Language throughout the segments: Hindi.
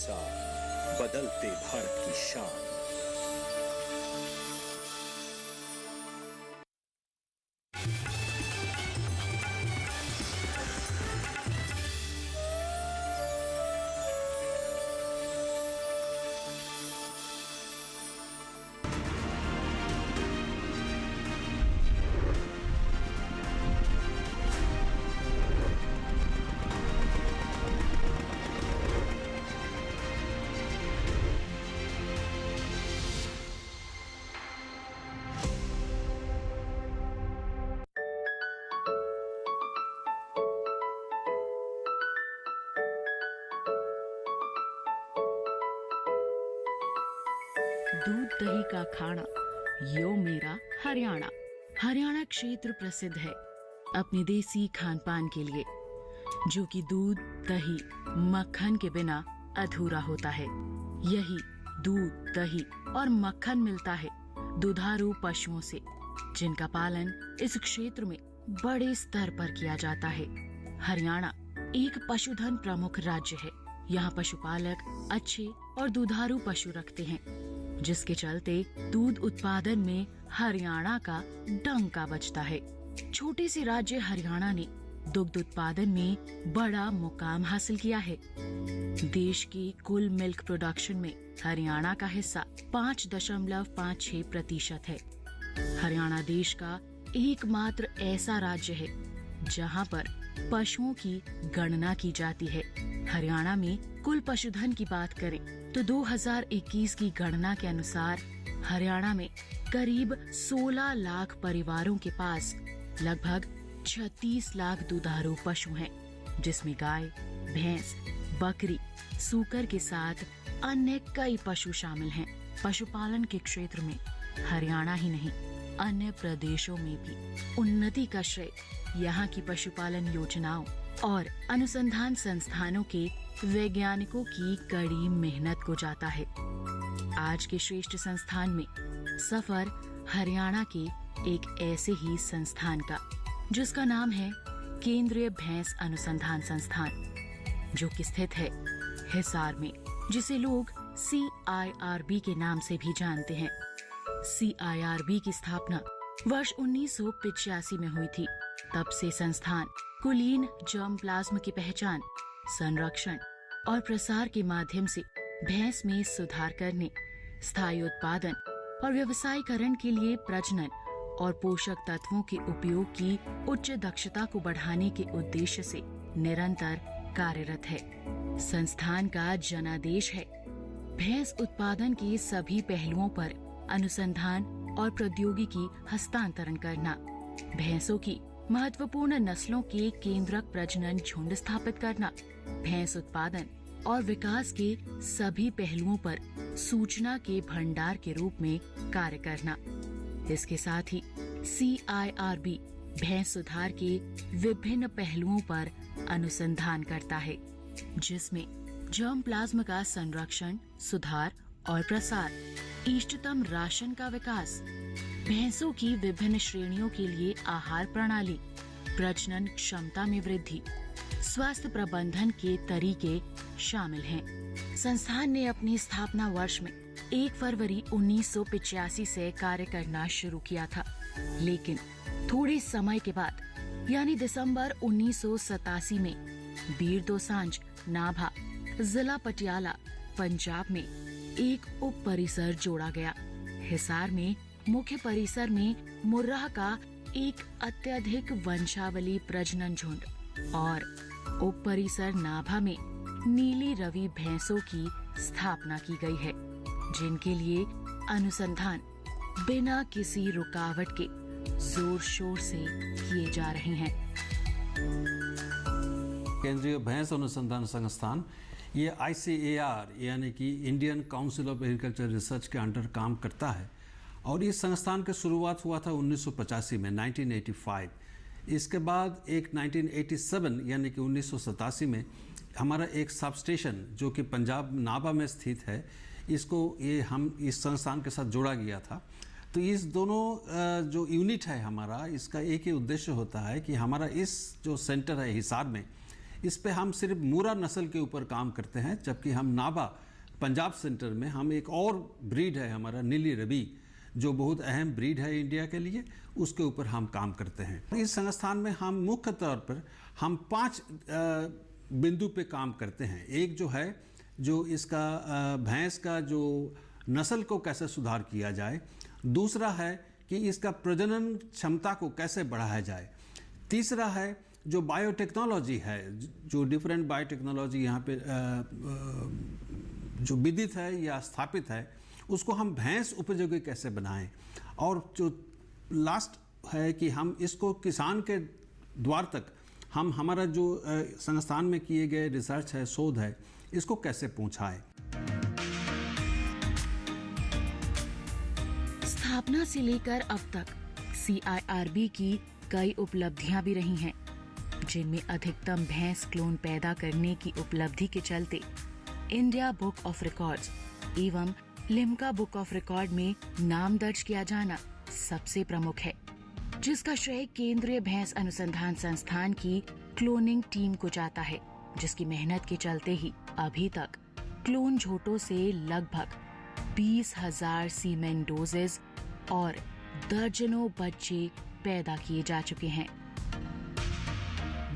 हिसार, बदलते भारत की शान। दूध दही का खाना, यो मेरा हरियाणा। हरियाणा क्षेत्र प्रसिद्ध है अपने देसी खान पान के लिए, जो कि दूध दही मक्खन के बिना अधूरा होता है। यही दूध दही और मक्खन मिलता है दुधारू पशुओं से, जिनका पालन इस क्षेत्र में बड़े स्तर पर किया जाता है। हरियाणा एक पशुधन प्रमुख राज्य है। यहाँ पशुपालक अच्छे और दुधारू पशु रखते हैं, जिसके चलते दूध उत्पादन में हरियाणा का डंका बजता है। छोटे से राज्य हरियाणा ने दुग्ध उत्पादन में बड़ा मुकाम हासिल किया है। देश की कुल मिल्क प्रोडक्शन में हरियाणा का हिस्सा 5.56% है। हरियाणा देश का एकमात्र ऐसा राज्य है जहां पर पशुओं की गणना की जाती है। हरियाणा में कुल पशुधन की बात करें तो 2021 की गणना के अनुसार हरियाणा में करीब 16 लाख परिवारों के पास लगभग 36 लाख दुधारू पशु हैं, जिसमें गाय, भैंस, बकरी, सूकर के साथ अन्य कई पशु शामिल हैं। पशुपालन के क्षेत्र में हरियाणा ही नहीं, अन्य प्रदेशों में भी उन्नति का श्रेय यहाँ की पशुपालन योजनाओं और अनुसंधान संस्थानों के वैज्ञानिकों की कड़ी मेहनत को जाता है। आज के श्रेष्ठ संस्थान में सफर हरियाणा के एक ऐसे ही संस्थान का, जिसका नाम है केंद्रीय भैंस अनुसंधान संस्थान, जो कि स्थित है हिसार में, जिसे लोग CIRB के नाम से भी जानते हैं। CIRB की स्थापना वर्ष 1985 में हुई थी। तब से संस्थान कुलीन जर्म प्लाज्म की पहचान, संरक्षण और प्रसार के माध्यम से भैंस में सुधार करने, स्थायी उत्पादन और व्यवसायीकरण के लिए प्रजनन और पोषक तत्वों के उपयोग की उच्च दक्षता को बढ़ाने के उद्देश्य से निरंतर कार्यरत है। संस्थान का जनादेश है भैंस उत्पादन के सभी पहलुओं पर अनुसंधान और प्रौद्योगिकी हस्तांतरण करना, भैंसों की महत्वपूर्ण नस्लों के केंद्रक प्रजनन झुंड स्थापित करना, भैंस उत्पादन और विकास के सभी पहलुओं पर सूचना के भंडार के रूप में कार्य करना। इसके साथ ही CIRB भैंस सुधार के विभिन्न पहलुओं पर अनुसंधान करता है, जिसमें जर्म प्लाज्म का संरक्षण, सुधार और प्रसार, इष्टतम राशन का विकास, भैंसों की विभिन्न श्रेणियों के लिए आहार प्रणाली, प्रजनन क्षमता में वृद्धि, स्वास्थ्य प्रबंधन के तरीके शामिल हैं। संस्थान ने अपनी स्थापना वर्ष में 1 फरवरी 1985 से कार्य करना शुरू किया था, लेकिन थोड़े समय के बाद यानी दिसंबर 1987 में बीर दोसांझ, नाभा, जिला पटियाला, पंजाब में एक उप परिसर जोड़ा गया। हिसार में मुख्य परिसर में मुर्राह का एक अत्यधिक वंशावली प्रजनन झुंड और उप परिसर नाभा में नीली रवि भैंसों की स्थापना की गई है, जिनके लिए अनुसंधान बिना किसी रुकावट के जोर शोर से किए जा रहे हैं। केंद्रीय भैंस अनुसंधान संस्थान ये ICAR यानी कि Indian council of agriculture research के अंडर काम करता है और इस संस्थान की शुरुआत हुआ था 1985 में 1985। इसके बाद एक 1987 यानी कि 1987 में हमारा एक सब स्टेशन जो कि पंजाब नाभा में स्थित है, इसको हम इस संस्थान के साथ जोड़ा गया था। तो इस दोनों जो यूनिट है हमारा, इसका एक ही उद्देश्य होता है कि हमारा इस जो सेंटर है हिसार में, इस पे हम सिर्फ मूरा नस्ल के ऊपर काम करते हैं, जबकि हम नाभा पंजाब सेंटर में हम एक और ब्रीड है हमारा नीली रवि, जो बहुत अहम ब्रीड है इंडिया के लिए, उसके ऊपर हम काम करते हैं। इस संस्थान में हम मुख्य तौर पर हम 5 बिंदु पे काम करते हैं। एक जो है जो इसका भैंस का जो नस्ल को कैसे सुधार किया जाए, दूसरा है कि इसका प्रजनन क्षमता को कैसे बढ़ाया जाए, तीसरा है जो बायोटेक्नोलॉजी है, जो डिफरेंट बायोटेक्नोलॉजी यहाँ पे जो विदित है या स्थापित है, उसको हम भैंस उपयोगी कैसे बनाएं, और जो लास्ट है कि हम इसको किसान के द्वार तक हम हमारा जो संस्थान में किए गए रिसर्च है, शोध है, इसको कैसे पहुंचाएं। स्थापना से लेकर अब तक CIRB की कई उपलब्धियां भी रही हैं, जिनमें अधिकतम भैंस क्लोन पैदा करने की उपलब्धि के चलते इंडिया बुक ऑफ रिकॉर्ड्स एवं लिम्का बुक ऑफ रिकॉर्ड में नाम दर्ज किया जाना सबसे प्रमुख है, जिसका श्रेय केंद्रीय भैंस अनुसंधान संस्थान की क्लोनिंग टीम को जाता है, जिसकी मेहनत के चलते ही अभी तक क्लोन झोटों से लगभग 20,000 सीमेन डोजेज और दर्जनों बच्चे पैदा किए जा चुके हैं।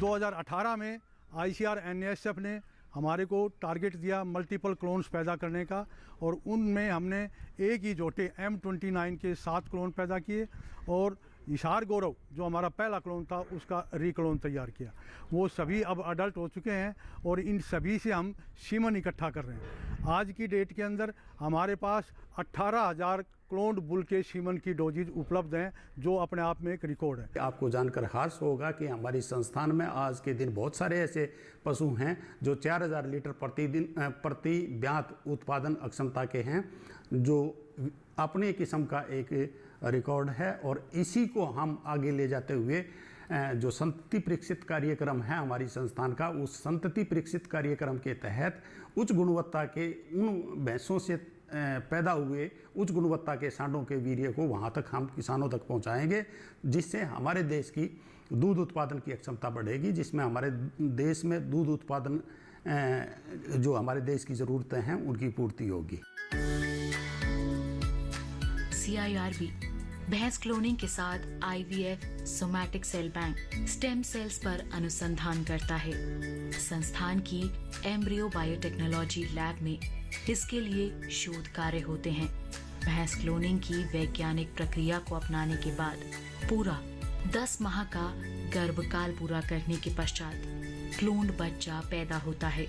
2018 में ICAR-NASF ने हमारे को टारगेट दिया मल्टीपल क्लोन्स पैदा करने का, और उनमें हमने एक ही जोटे M29 के 7 क्लोन पैदा किए, और इशार गौरव जो हमारा पहला क्लोन था उसका रीक्लोन तैयार किया। वो सभी अब अडल्ट हो चुके हैं और इन सभी से हम सीमन इकट्ठा कर रहे हैं। आज की डेट के अंदर हमारे पास 18,000 क्लोन्ड बुल के सीमन की डोजेज उपलब्ध हैं, जो अपने आप में एक रिकॉर्ड है। आपको जानकर हर्ष होगा कि हमारी संस्थान में आज के दिन बहुत सारे ऐसे पशु हैं जो 4,000 लीटर प्रति ब्यात उत्पादन अक्षमता के हैं, जो अपने किस्म का एक रिकॉर्ड है। और इसी को हम आगे ले जाते हुए जो संतति परीक्षित कार्यक्रम है हमारी संस्थान का, उस संतति परीक्षित कार्यक्रम के तहत उच्च गुणवत्ता के उन भैंसों से पैदा हुए उच्च गुणवत्ता के सांडों के वीर्य को वहाँ तक हम किसानों तक पहुँचाएंगे, जिससे हमारे देश की दूध उत्पादन की क्षमता बढ़ेगी, जिसमें हमारे देश में दूध उत्पादन जो हमारे देश की ज़रूरतें हैं उनकी पूर्ति होगी। CIRB भैंस क्लोनिंग के साथ IVF, somatic cell bank, stem cells पर अनुसंधान करता है। संस्थान की एम्ब्रियो बायोटेक्नोलॉजी लैब में इसके लिए शोध कार्य होते हैं। भैंस क्लोनिंग की वैज्ञानिक प्रक्रिया को अपनाने के बाद पूरा 10 माह का गर्भकाल पूरा करने के पश्चात क्लोन्ड बच्चा पैदा होता है।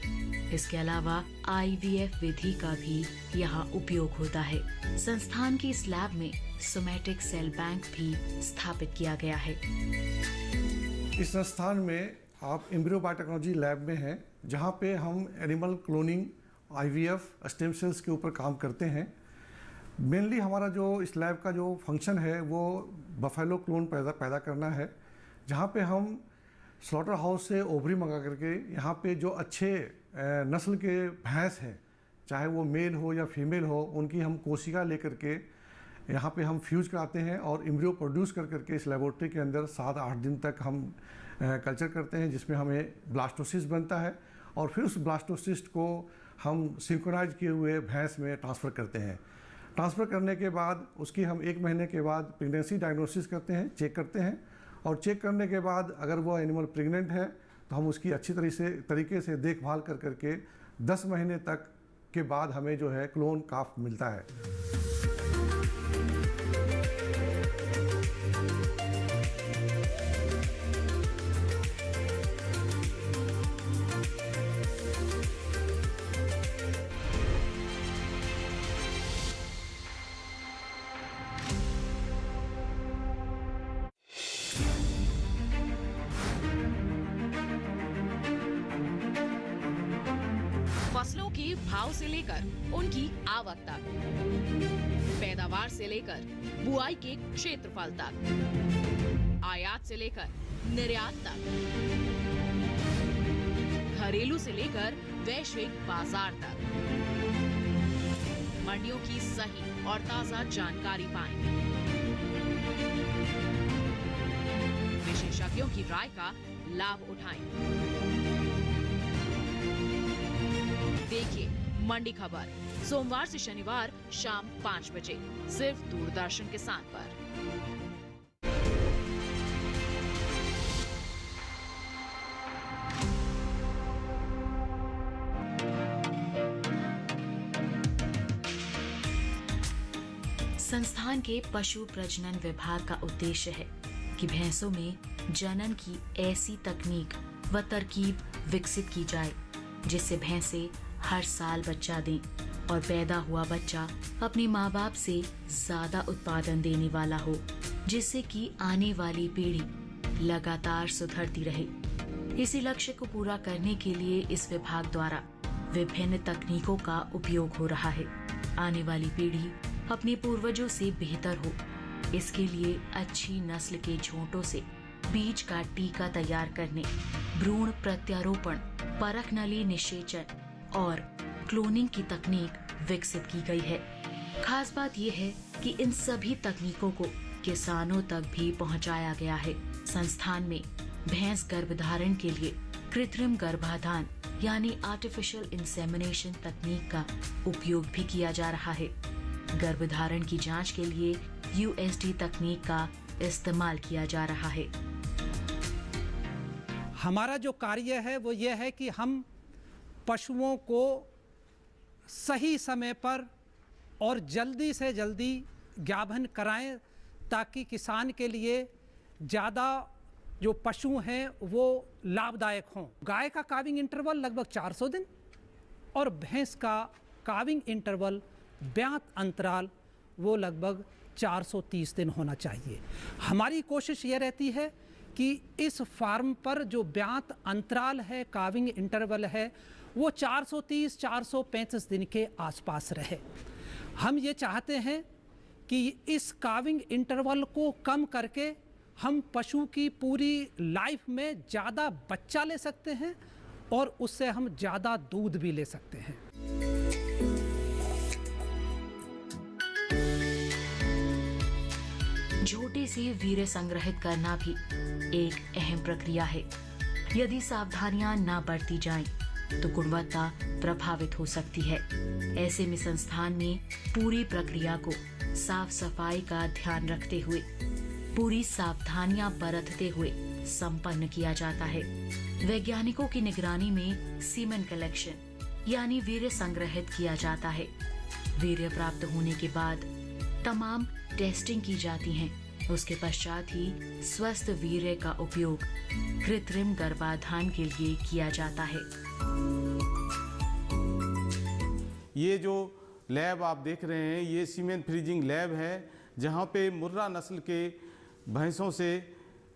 इसके अलावा IVF विधि का भी यहाँ उपयोग होता है। संस्थान की इस लैब में सोमैटिक सेल बैंक भी स्थापित किया गया है। इस संस्थान में आप एम्ब्रियो बायोटेक्नोलॉजी लैब में हैं, जहाँ पे हम animal cloning, IVF, stem cells के ऊपर काम करते हैं। मेनली हमारा जो इस लैब का जो फंक्शन है वो बफेलो क्लोन पैदा करना है, जहाँ पे हम स्लॉटर हाउस से ओवरी मंगा करके यहाँ पे जो अच्छे नस्ल के भैंस हैं, चाहे वो मेल हो या फीमेल हो, उनकी हम कोशिका लेकर के यहाँ पे हम फ्यूज कराते हैं और एम्ब्रियो प्रोड्यूस कर करके इस लेबोरेटरी के अंदर 7-8 दिन तक हम कल्चर करते हैं, जिसमें हमें ब्लास्टोसिस्ट बनता है, और फिर उस ब्लास्टोसिस्ट को हम सिंक्रोनाइज किए हुए भैंस में ट्रांसफ़र करते हैं। ट्रांसफ़र करने के बाद उसकी हम 1 महीने के बाद प्रेगनेंसी डायग्नोसिस करते हैं, चेक करते हैं, और चेक करने के बाद अगर वो एनिमल प्रेग्नेंट है तो हम उसकी अच्छी तरीके से देखभाल कर करके 10 महीने तक के बाद हमें जो है क्लोन काफ मिलता है। फसलों के भाव से लेकर उनकी आवक तक, पैदावार से लेकर बुआई के क्षेत्रफल तक, आयात से लेकर निर्यात तक, घरेलू से लेकर वैश्विक बाजार तक, मंडियों की सही और ताजा जानकारी पाएं। विशेषज्ञों की राय का लाभ उठाएं। मंडी खबर सोमवार से शनिवार शाम 5 बजे सिर्फ दूरदर्शन किसान पर। संस्थान के पशु प्रजनन विभाग का उद्देश्य है कि भैंसों में जनन की ऐसी तकनीक व तरकीब विकसित की जाए जिससे भैंसें हर साल बच्चा दें और पैदा हुआ बच्चा अपने माँ बाप से ज्यादा उत्पादन देने वाला हो, जिससे कि आने वाली पीढ़ी लगातार सुधरती रहे। इसी लक्ष्य को पूरा करने के लिए इस विभाग द्वारा विभिन्न तकनीकों का उपयोग हो रहा है। आने वाली पीढ़ी अपने पूर्वजों से बेहतर हो, इसके लिए अच्छी नस्ल के झोंटों से बीज का टीका तैयार करने, भ्रूण प्रत्यारोपण, परख नली निषेचन और क्लोनिंग की तकनीक विकसित की गई है। खास बात यह है कि इन सभी तकनीकों को किसानों तक भी पहुंचाया गया है। संस्थान में भैंस गर्भधारण के लिए कृत्रिम गर्भाधान यानी आर्टिफिशियल इंसेमिनेशन तकनीक का उपयोग भी किया जा रहा है। गर्भधारण की जांच के लिए USD तकनीक का इस्तेमाल किया जा रहा है। हमारा जो कार्य है वो ये है कि हम पशुओं को सही समय पर और जल्दी से जल्दी गाभन कराएं ताकि किसान के लिए ज़्यादा जो पशु हैं वो लाभदायक हों। गाय का काविंग इंटरवल लगभग 400 दिन और भैंस का काविंग इंटरवल ब्यात अंतराल वो लगभग 430 दिन होना चाहिए। हमारी कोशिश ये रहती है कि इस फार्म पर जो ब्यात अंतराल है, काविंग इंटरवल है, वो 430-435 दिन के आसपास रहे। हम ये चाहते हैं कि इस काविंग इंटरवल को कम करके हम पशु की पूरी लाइफ में ज़्यादा बच्चा ले सकते हैं और उससे हम ज़्यादा दूध भी ले सकते हैं। झोटे से वीर्य संग्रहित करना भी एक अहम प्रक्रिया है। यदि सावधानियां न बरती जाएं, तो गुणवत्ता प्रभावित हो सकती है। ऐसे में संस्थान में पूरी प्रक्रिया को साफ सफाई का ध्यान रखते हुए, पूरी सावधानियां बरतते हुए संपन्न किया जाता है। वैज्ञानिकों की निगरानी में सीमेन कलेक्शन यानी वीर्य संग्रहित किया जाता है। वीर्य प्राप्त होने के बाद तमाम टेस्टिंग की जाती हैं। उसके पश्चात ही स्वस्थ वीर्य का उपयोग कृत्रिम गर्भाधान के लिए किया जाता है। ये जो लैब आप देख रहे हैं ये सीमेन फ्रीजिंग लैब है, जहाँ पे मुर्रा नस्ल के भैंसों से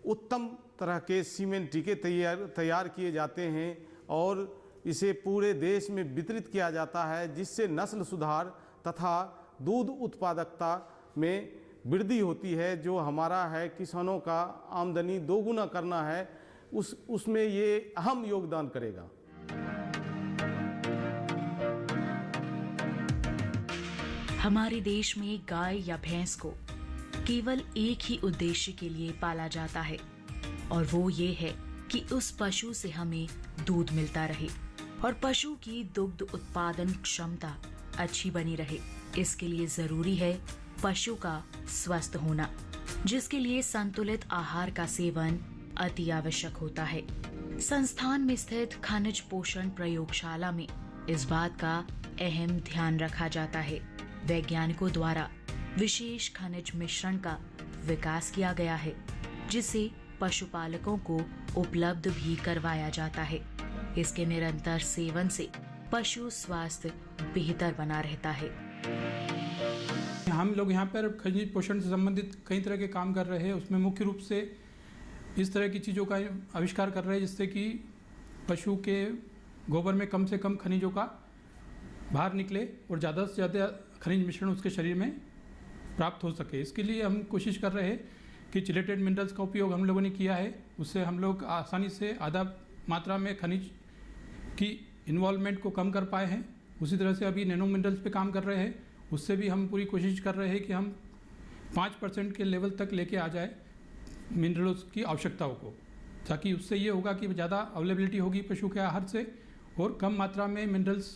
उत्तम तरह के सीमेन टीके तैयार किए जाते हैं और इसे पूरे देश में वितरित किया जाता है, जिससे नस्ल सुधार तथा दूध उत्पादकता में वृद्धि होती है। जो हमारा है किसानों का आमदनी दोगुना करना है, उसमें ये अहम योगदान करेगा। हमारे देश में गाय या भैंस को केवल एक ही उद्देश्य के लिए पाला जाता है और वो ये है कि उस पशु से हमें दूध मिलता रहे और पशु की दुग्ध उत्पादन क्षमता अच्छी बनी रहे। इसके लिए जरूरी है पशु का स्वस्थ होना, जिसके लिए संतुलित आहार का सेवन अति आवश्यक होता है। संस्थान में स्थित खनिज पोषण प्रयोगशाला में इस बात का अहम ध्यान रखा जाता है। वैज्ञानिकों द्वारा विशेष खनिज मिश्रण का विकास किया गया है, जिसे पशुपालकों को उपलब्ध भी करवाया जाता है। इसके निरंतर सेवन से पशु स्वास्थ्य बेहतर बना रहता है। हम लोग यहाँ पर खनिज पोषण से संबंधित कई तरह के काम कर रहे हैं। उसमें मुख्य रूप से इस तरह की चीज़ों का आविष्कार कर रहे हैं जिससे कि पशु के गोबर में कम से कम खनिजों का बाहर निकले और ज़्यादा से ज़्यादा खनिज मिश्रण उसके शरीर में प्राप्त हो सके। इसके लिए हम कोशिश कर रहे हैं कि चिलेटेड मिनरल्स का उपयोग हम लोगों ने किया है। उससे हम लोग आसानी से आधा मात्रा में खनिज की इन्वॉल्वमेंट को कम कर पाए हैं। उसी तरह से अभी नैनो मिनरल्स पे काम कर रहे हैं, उससे भी हम पूरी कोशिश कर रहे हैं कि हम 5% के लेवल तक लेके आ जाए मिनरल्स की आवश्यकताओं को, ताकि उससे ये होगा कि ज़्यादा अवेलेबिलिटी होगी पशु के आहार से और कम मात्रा में मिनरल्स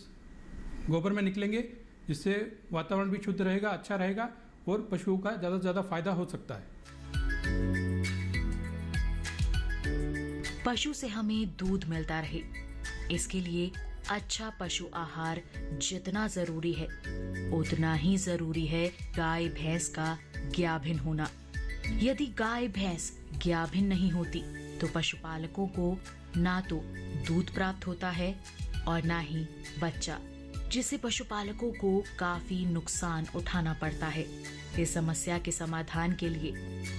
गोबर में निकलेंगे, जिससे वातावरण भी शुद्ध रहेगा, अच्छा रहेगा और पशुओं का ज़्यादा से ज़्यादा फायदा हो सकता है। पशु से हमें दूध मिलता रहे, इसके लिए अच्छा पशु आहार जितना जरूरी है, उतना ही जरूरी है गाय भैंस का ज्ञाभिन होना। यदि गाय भैंस ज्ञाभिन नहीं होती तो पशुपालकों को ना तो दूध प्राप्त होता है और ना ही बच्चा, जिससे पशुपालकों को काफी नुकसान उठाना पड़ता है। इस समस्या के समाधान के लिए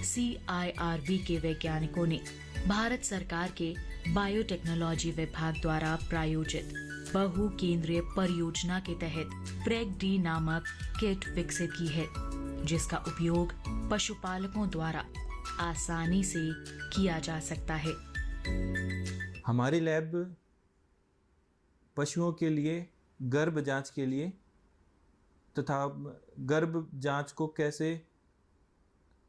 CIRB के वैज्ञानिकों ने भारत सरकार के बायोटेक्नोलॉजी विभाग द्वारा प्रायोजित बहु केंद्रीय परियोजना के तहत प्रेग-डी नामक किट विकसित की है, जिसका उपयोग पशुपालकों द्वारा आसानी से किया जा सकता है। हमारी लैब पशुओं के लिए गर्भ जांच के लिए तथा गर्भ जांच को कैसे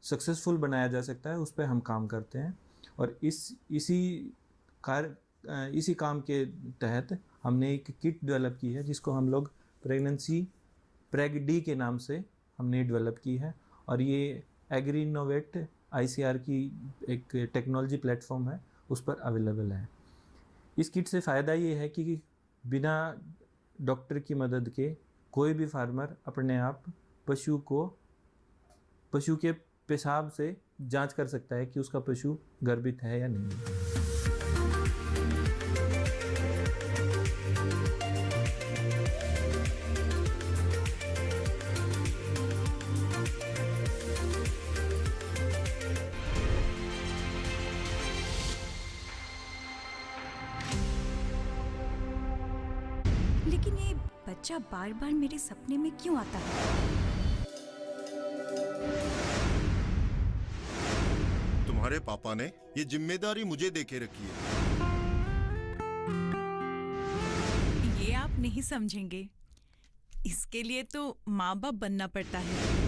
सक्सेसफुल बनाया जा सकता है उस पर हम काम करते हैं। और इसी काम के तहत हमने एक किट डेवलप की है, जिसको हम लोग प्रेगनेंसी प्रेग-डी के नाम से हमने डेवलप की है। और ये एग्री इनोवेट ICR की एक टेक्नोलॉजी प्लेटफॉर्म है, उस पर अवेलेबल है। इस किट से फ़ायदा ये है कि बिना डॉक्टर की मदद के कोई भी फार्मर अपने आप पशु के पेशाब से जांच कर सकता है कि उसका पशु गर्भित है या नहीं। लेकिन ये बच्चा बार बार मेरे सपने में क्यों आता है? तुम्हारे पापा ने ये जिम्मेदारी मुझे देके रखी है। ये आप नहीं समझेंगे, इसके लिए तो माँ बाप बनना पड़ता है।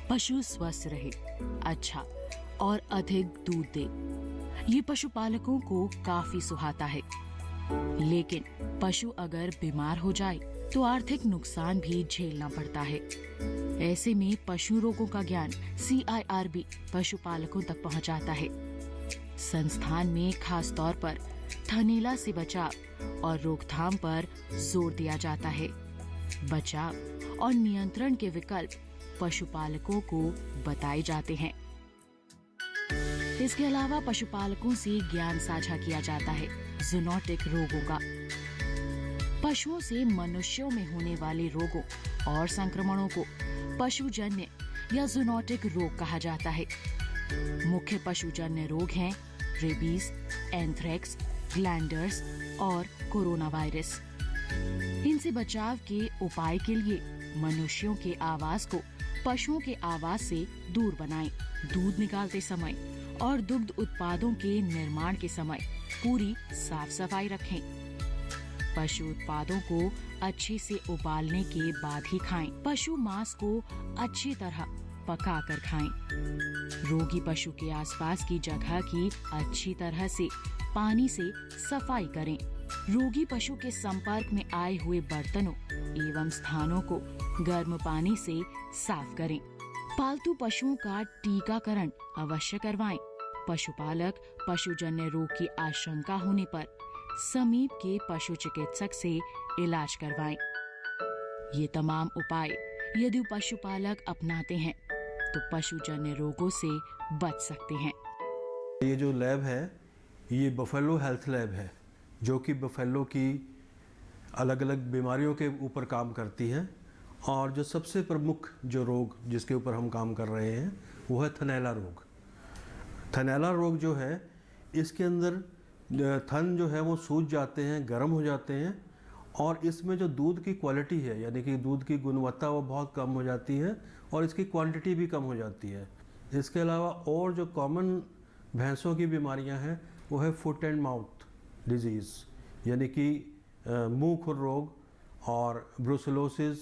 पशु स्वस्थ रहे, अच्छा और अधिक दूध दे, ये पशुपालकों को काफी सुहाता है। लेकिन पशु अगर बीमार हो जाए तो आर्थिक नुकसान भी झेलना पड़ता है। ऐसे में पशु रोगों का ज्ञान CIRB पशुपालकों तक पहुंचाता है। संस्थान में खास तौर पर थनैला से बचाव और रोकथाम पर जोर दिया जाता है। बचाव और नियंत्रण के विकल्प पशुपालकों को बताए जाते हैं। इसके अलावा पशुपालकों से ज्ञान साझा किया जाता है जूनोटिक रोगों का। पशुओं से मनुष्यों में होने वाले रोगों और संक्रमणों को पशुजन्य या जूनोटिक रोग कहा जाता है। मुख्य पशुजन्य रोग हैं रेबीज, एंथ्रेक्स, ग्लैंडर्स और कोरोना वायरस। इनसे बचाव के उपाय के लिए मनुष्यों के आवास को पशुओं के आवास से दूर बनाएं। दूध निकालते समय और दुग्ध उत्पादों के निर्माण के समय पूरी साफ सफाई रखें। पशु उत्पादों को अच्छे से उबालने के बाद ही खाएं। पशु मांस को अच्छी तरह पकाकर खाएं। रोगी पशु के आसपास की जगह की अच्छी तरह से पानी से सफाई करें। रोगी पशु के संपर्क में आए हुए बर्तनों एवं स्थानों को गर्म पानी से साफ करें। पालतू पशुओं का टीकाकरण अवश्य करवाएं। पशुपालक पशुजन्य रोग की आशंका होने पर समीप के पशु चिकित्सक से इलाज करवाएं। ये तमाम उपाय यदि पशुपालक अपनाते हैं तो पशुजन्य रोगों से बच सकते हैं। ये जो लैब है ये बफेलो हेल्थ लैब है, जो कि बफेलो की अलग अलग बीमारियों के ऊपर काम करती है। और जो सबसे प्रमुख जो रोग जिसके ऊपर हम काम कर रहे हैं वो है थनैला रोग। थनैला रोग जो है इसके अंदर थन जो है वो सूज जाते हैं, गर्म हो जाते हैं और इसमें जो दूध की क्वालिटी है यानी कि दूध की गुणवत्ता वो बहुत कम हो जाती है और इसकी क्वांटिटी भी कम हो जाती है। इसके अलावा और जो कॉमन भैंसों की बीमारियां हैं वो है फुट एंड माउथ डिजीज़ यानी कि मुंह खुर रोग और ब्रुसेलोसिस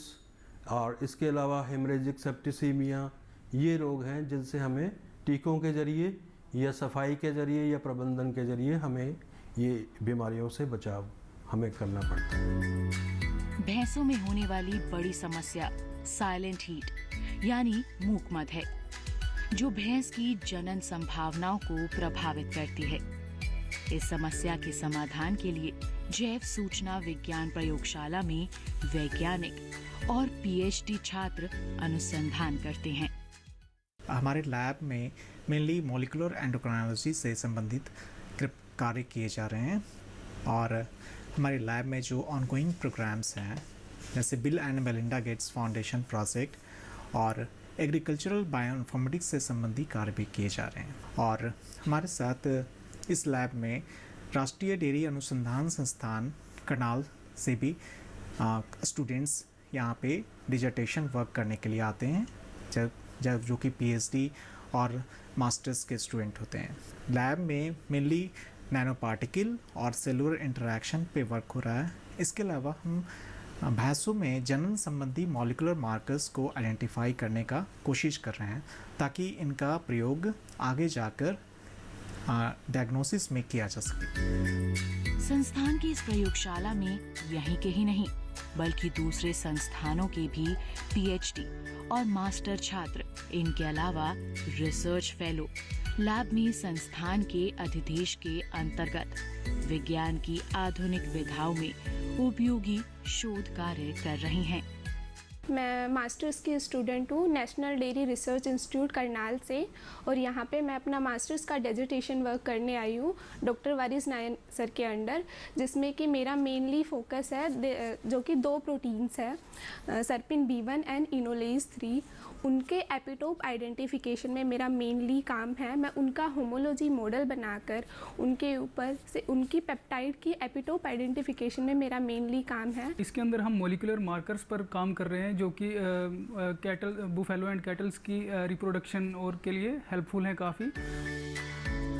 और इसके अलावा हेमरेजिक सेप्टिसीमिया, ये रोग हैं जिनसे हमें टीकों के जरिए या सफाई के जरिए या प्रबंधन के जरिए हमें ये बीमारियों से बचाव हमें करना पड़ता है। भैंसों में होने वाली बड़ी समस्या साइलेंट हीट यानी मूकमद है, जो भैंस की जनन संभावनाओं को प्रभावित करती है। इस समस्या के समाधान के लिए जैव सूचना विज्ञान प्रयोगशाला में वैज्ञानिक और पीएचडी छात्र अनुसंधान करते हैं। हमारे लैब में मेनली मॉलिक्यूलर एंडोक्राइनोलॉजी से संबंधित कार्य किए जा रहे हैं और हमारे लैब में जो ऑनगोइंग प्रोग्राम्स हैं जैसे bill and Melinda Gates foundation project और एग्रीकल्चरल बायोइन्फॉर्मेटिक्स से संबंधित कार्य भी किए जा रहे हैं। और हमारे साथ इस लैब में राष्ट्रीय डेयरी अनुसंधान संस्थान करनाल से भी स्टूडेंट्स यहाँ पे डिजर्टेशन वर्क करने के लिए आते हैं, जब जो कि पीएचडी और मास्टर्स के स्टूडेंट होते हैं। लैब में मेनली नैनो पार्टिकल और सेलुलर इंटरेक्शन पे वर्क हो रहा है। इसके अलावा हम भैंसों में जनन संबंधी मॉलिक्यूलर मार्कर्स को आइडेंटिफाई करने का कोशिश कर रहे हैं ताकि इनका प्रयोग आगे जाकर डायग्नोसिस में किया जा सके। संस्थान की इस प्रयोगशाला में यहीं के ही नहीं बल्कि दूसरे संस्थानों के भी पीएचडी और मास्टर छात्र, इनके अलावा रिसर्च फेलो लैब में संस्थान के अधिदेश के अंतर्गत विज्ञान की आधुनिक विधाओं में उपयोगी शोध कार्य कर रही हैं। मैं मास्टर्स की स्टूडेंट हूँ national dairy research institute Karnal से और यहाँ पे मैं अपना मास्टर्स का डिजर्टेशन वर्क करने आई हूँ डॉक्टर वारिस नायन सर के अंडर, जिसमें कि मेरा मेनली फोकस है जो कि 2 प्रोटीन्स है सर्पिन B1 एंड इनोलेज 3, उनके एपिटोप आइडेंटिफिकेशन में मेरा मेनली काम है। मैं उनका होमोलॉजी मॉडल बनाकर उनके ऊपर से उनकी पेप्टाइड की एपिटोप आइडेंटिफिकेशन में मेरा मेनली काम है। इसके अंदर हम मॉलिक्यूलर मार्कर्स पर काम कर रहे हैं जो कि कैटल बुफेलो एंड कैटल्स की रिप्रोडक्शन और के लिए हेल्पफुल हैं काफ़ी।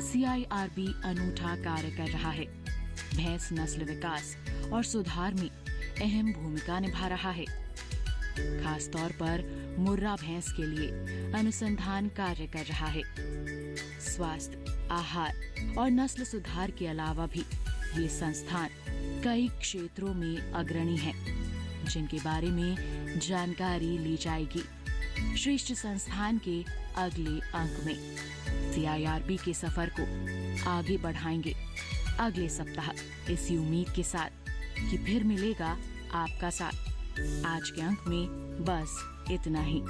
CIRB अनूठा कार्य कर रहा है, भैंस नस्ल विकास और सुधार में अहम भूमिका निभा रहा है। खास तौर पर मुर्रा भैंस के लिए अनुसंधान कार्य कर रहा है। स्वास्थ्य, आहार और नस्ल सुधार के अलावा भी ये संस्थान कई क्षेत्रों में अग्रणी है, जिनके बारे में जानकारी ली जाएगी श्रेष्ठ संस्थान के अगले अंक में। CIRB के सफर को आगे बढ़ाएंगे अगले सप्ताह इसी उम्मीद के साथ कि फिर मिलेगा आपका साथ। आज के अंक में बस इतना ही।